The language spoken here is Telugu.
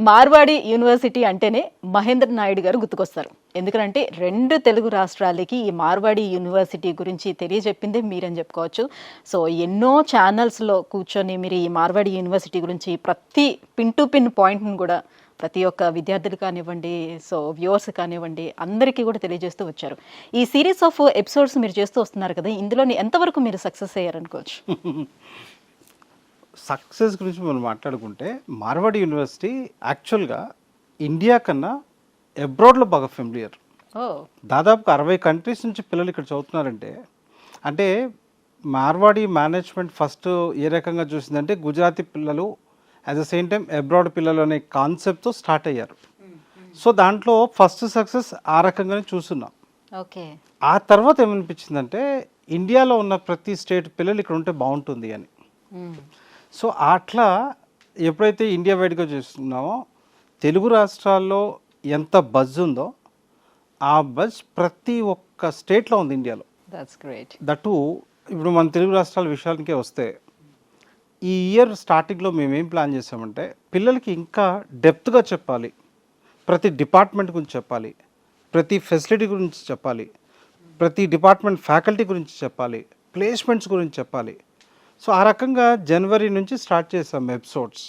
మార్వాడి యూనివర్సిటీ అంటేనే మహేంద్ర నాయుడు గారు గుర్తుకొస్తారు. ఎందుకంటే 2 తెలుగు రాష్ట్రాలకి ఈ మార్వాడి యూనివర్సిటీ గురించి తెలియజెప్పిందే మీరని చెప్పుకోవచ్చు. సో ఎన్నో ఛానల్స్లో కూర్చొని మీరు ఈ మార్వాడి యూనివర్సిటీ గురించి ప్రతి పిన్ టు పిన్ పాయింట్ని కూడా ప్రతి ఒక్క విద్యార్థులు కానివ్వండి, సో వ్యూవర్స్ కానివ్వండి, అందరికీ కూడా తెలియజేస్తూ వచ్చారు. ఈ సిరీస్ ఆఫ్ ఎపిసోడ్స్ మీరు చేస్తూ వస్తున్నారు కదా, ఇందులోని ఎంతవరకు మీరు సక్సెస్ అయ్యారనుకోవచ్చు? సక్సెస్ గురించి మనం మాట్లాడుకుంటే మార్వాడి యూనివర్సిటీ యాక్చువల్గా ఇండియా కన్నా అబ్రాడ్లో బాగా ఫెమిలియర్. దాదాపుగా 60 కంట్రీస్ నుంచి పిల్లలు ఇక్కడ చదువుతున్నారంటే, అంటే మార్వాడి మేనేజ్మెంట్ ఫస్ట్ ఏ రకంగా చూసిందంటే గుజరాతీ పిల్లలు at the same time abroad పిల్లలు అనే కాన్సెప్ట్తో స్టార్ట్ అయ్యారు. సో దాంట్లో ఫస్ట్ సక్సెస్ ఆ రకంగానే చూస్తున్నాం. ఓకే. ఆ తర్వాత ఏమనిపించిందంటే ఇండియాలో ఉన్న ప్రతి స్టేట్ పిల్లలు ఇక్కడ ఉంటే బాగుంటుంది అని. సో అట్లా ఎప్పుడైతే ఇండియా వైడ్గా చూస్తున్నామో తెలుగు రాష్ట్రాల్లో ఎంత బజ్ ఉందో ఆ బజ్ ప్రతి ఒక్క స్టేట్లో ఉంది ఇండియాలో. That's great. దట్టు ఇప్పుడు మన తెలుగు రాష్ట్రాల విషయానికే వస్తే ఈ ఇయర్ స్టార్టింగ్లో మేమేం ప్లాన్ చేసామంటే పిల్లలకి ఇంకా డెప్త్గా చెప్పాలి, ప్రతి డిపార్ట్మెంట్ గురించి చెప్పాలి, ప్రతి ఫెసిలిటీ గురించి చెప్పాలి, ప్రతి డిపార్ట్మెంట్ ఫ్యాకల్టీ గురించి చెప్పాలి, ప్లేస్మెంట్స్ గురించి చెప్పాలి. సో ఆ రకంగా జనవరి నుంచి స్టార్ట్ చేసాం ఎపిసోడ్స్.